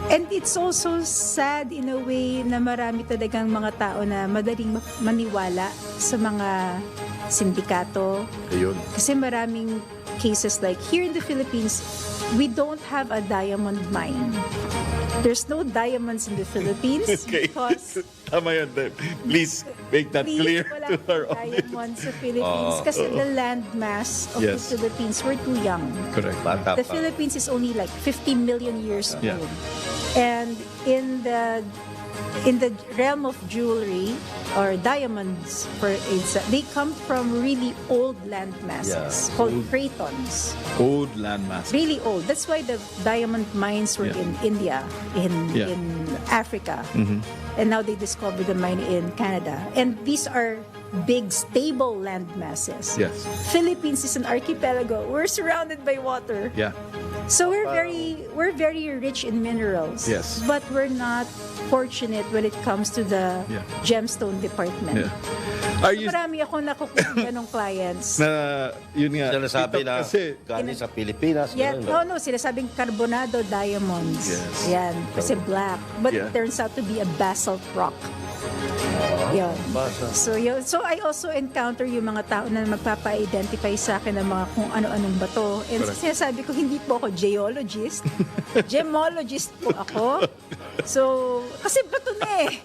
And it's also sad in a way na marami talagang mga tao na madaling maniwala sa mga sindikato. Ayun. Kasi maraming cases like here in the Philippines, we don't have a diamond mine. There's no diamonds in the Philippines because Tama yun. Please make that clear wala to our pong audience. diamonds sa Philippines kasi the land mass of the Philippines, we're too young. Correct. The Philippines is only like 50 million years old. And in the in the realm of jewelry or diamonds, they come from really old land masses called cratons. Old land masses. Really old. That's why the diamond mines were in India, in Africa. And now they discovered the mine in Canada. And these are big, stable land masses. Yes. Philippines is an archipelago. We're surrounded by water. Yeah. So we're very rich in minerals. Yes. But we're not fortunate when it comes to the gemstone department. Yeah. Are you Marami ako nakukuha ganong clients. na yun nga Sinasabi na kasi galing sa Pilipinas. Yeah, ganun, no, sinasabing carbonado diamonds. Yes. Yan, kasi black. But it turns out to be a basalt rock. Yun. So I also encounter yung mga tao na magpapa-identify sa akin ng mga kung ano-anong bato. And sinasabi ko, hindi po ako geologist. Gemologist po ako. So, kasi bato na eh.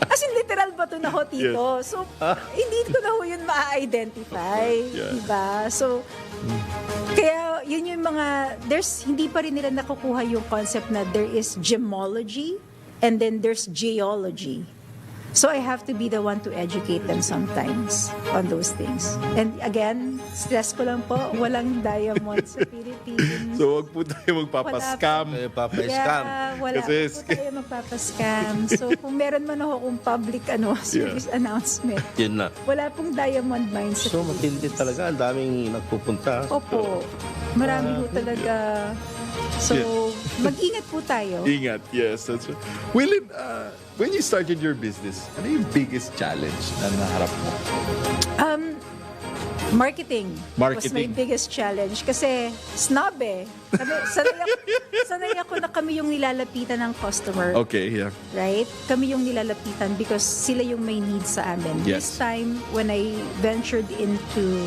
As in, literal bato na ho, Tito. So, hindi ko na ho yun ma-identify. Diba? So, kaya yun yung mga, hindi pa rin nila nakukuha yung concept na there is gemology and then there's geology. So I have to be the one to educate them sometimes on those things. And again, stress ko lang po, walang diamond sa Philippines. So wag po tayo magpapascam. Wala po tayo magpapascam. So kung meron man ako kung public service announcement, yun na. wala pong diamond mines sa So Philippines. matindi talaga, ang daming nagpupunta. Opo. Marami po talaga. So, mag-ingat po tayo. Ingat, yes. That's right. Willin, when you started your business, ano yung biggest challenge na naharap mo? Marketing was my Marketing. biggest challenge kasi snob eh. Sanay ako na kami yung nilalapitan ng customer. Okay, yeah. Right? Kami yung nilalapitan because sila yung may need sa amin. Yes. This time, when I ventured into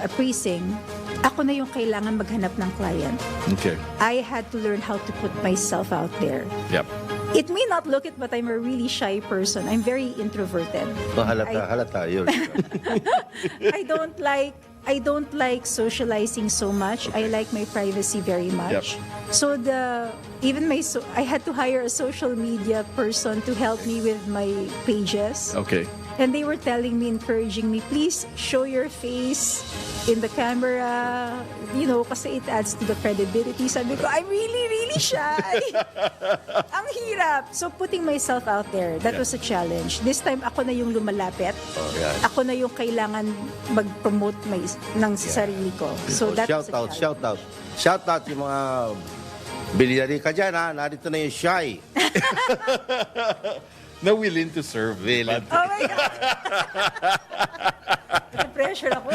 appraising, ako na yung kailangan maghanap ng client. Okay. I had to learn how to put myself out there. Yep. It may not look it, but I'm a really shy person. I'm very introverted. Halata, yun. I don't like socializing so much. I like my privacy very much. Yep. So I had to hire a social media person to help me with my pages. Okay. And they were telling me, encouraging me, please show your face in the camera, kasi it adds to the credibility. Sabi ko, I'm really, really shy. Ang hirap. So putting myself out there, that was a challenge. This time, ako na yung lumalapit. Ako na yung kailangan mag-promote ng sarili ko. So that was a challenge. Shout out yung mga bilyari ka dyan, ha? Narito na yung shy. Na willing to serve. Willing. Oh my God! Pressure ako.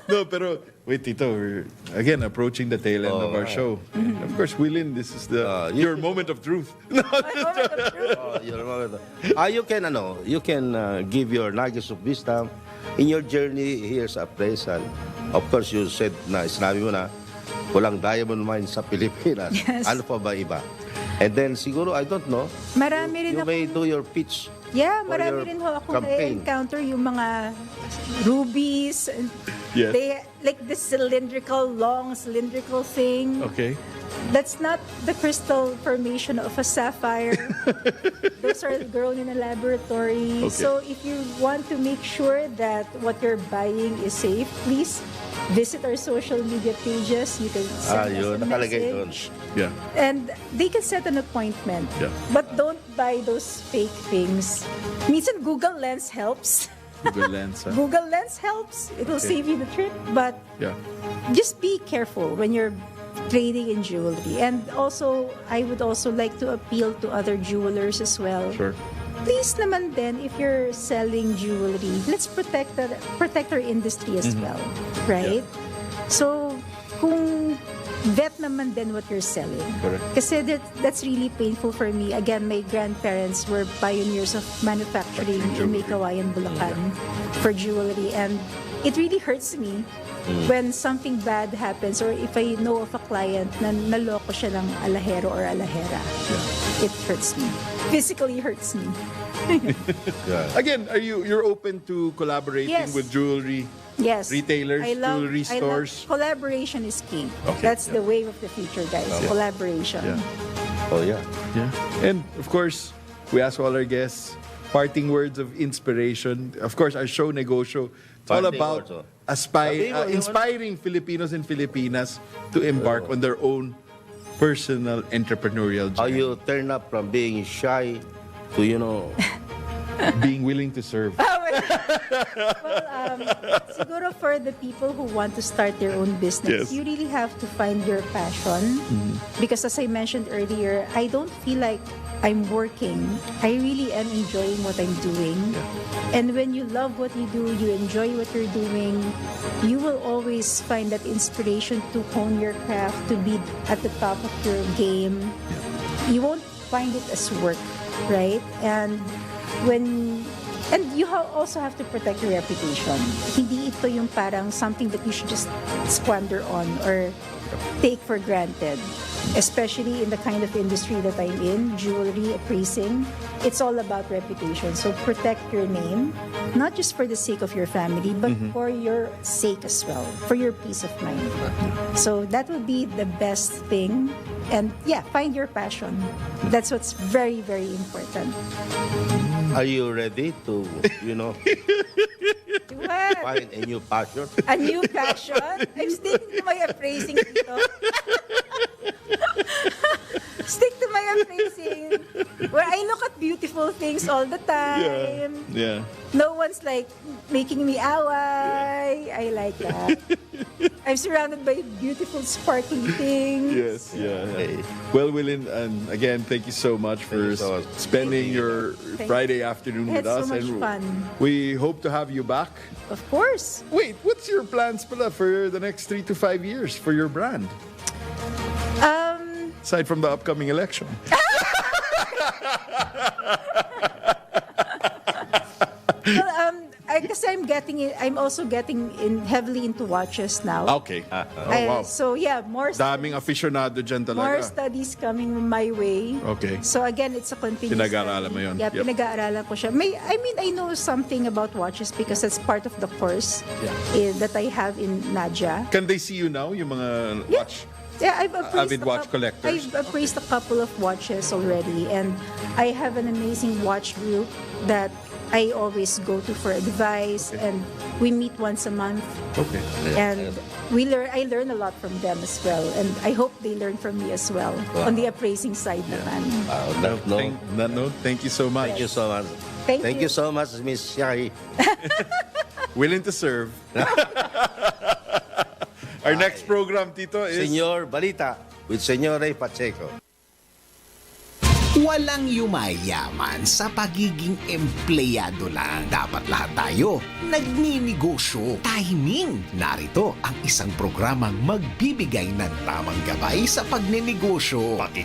No, pero wait, Tito, we're again approaching the tail end of our show. And of course, Willin, this is your moment of truth. You can give your nuggets of wisdom in your journey here sa appraisal. Of course, you said sinabi mo na walang diamond mine sa Pilipinas. Yes. Ano pa ba iba? And then siguro, I don't know, Marami rin you may do your pitch. Yeah, for marami your rin ho ako campaign. na-encounter yung mga rubies. Yes. They, like the long cylindrical thing. Okay. That's not the crystal formation of a sapphire. Those are grown in a laboratory. Okay. So if you want to make sure that what you're buying is safe, please visit our social media pages. You can send us a nakalagay doon. message. Yeah. And they can set an appointment. Yeah. But don't buy those fake things. Minsan Google Lens helps. Google Lens. Huh? Google Lens helps. It will save you the trip. But Yeah. just be careful when you're trading in jewelry. And also, I would also like to appeal to other jewelers as well. Sure. Please naman din, if you're selling jewelry, let's protect our industry as well. Right? So, kung vet naman din what you're selling. Correct. Kasi that's really painful for me. Again, my grandparents were pioneers of manufacturing in May Kawayan, Bulacan for jewelry. And it really hurts me when something bad happens or if I know of a client na naloko siya ng alahero or alahera. It hurts me. Physically hurts me. Again, you're open to collaborating Yes. with jewelry Yes. retailers, jewelry stores? Collaboration is key. Okay, That's the wave of the future, guys. Yeah. Collaboration. Yeah. Oh, yeah. Yeah. And of course, we ask all our guests parting words of inspiration. Of course, our show Negoshow, it's all Parting about words, oh. inspiring Filipinos and Filipinas to embark on their own personal entrepreneurial How journey. you turn up from being shy to, Being willing to serve. Siguro for the people who want to start their own business, Yes. you really have to find your passion. Because as I mentioned earlier, I don't feel like I'm working. I really am enjoying what I'm doing. And when you love what you do, you enjoy what you're doing, you will always find that inspiration to hone your craft, to be at the top of your game. You won't find it as work, right? And you also have to protect your reputation. Hindi ito yung parang something that you should just squander on or take for granted. Especially in the kind of industry that I'm in, jewelry, appraising, it's all about reputation. So protect your name, not just for the sake of your family, but for your sake as well, for your peace of mind. So that would be the best thing. And yeah, find your passion. That's what's very, very important. Are you ready to, What? find a new passion? A new passion? I'm sticking to my appraising dito. Stick to my appraising. Where I look at beautiful things all the time. Yeah. No one's like making me away. I like that. I'm surrounded by beautiful, sparkly things. Yes, yeah. Well, Willin, and again, thank you so much for spending your Friday afternoon I with had us. so much and fun. We hope to have you back. Of course. Wait, what's your plans pala for the next 3 to 5 years for your brand? Aside from the upcoming election. Well, kasi I'm also getting heavily into watches now. Okay. Wow. So yeah, more Daming aficionado dyan more talaga. studies coming my way. Okay. So again, it's a continuous Pinag-aaralan mo yun. Yeah, Yep. pinag-aaralan ko siya. I know something about watches because that's part of the course that I have in Nadia. Can they see you now, yung mga watch? Yeah, I've appraised Avid watch collectors. I've appraised a couple of watches already, and I have an amazing watch group that I always go to for advice, and we meet once a month. Okay. And I learn a lot from them as well, and I hope they learn from me as well on the appraising side naman. Thank you so much. Thank you so much. Thank you so much, Miss Shai. Willing to serve. Our next program, Tito, is... Senyor Balita with Senyor Ray Pacheco. Walang yumayaman sa pagiging empleyado lang. Dapat lahat tayo nagninegosyo. Timing! Narito ang isang programang magbibigay ng tamang gabay sa pagnenegosyo. Pati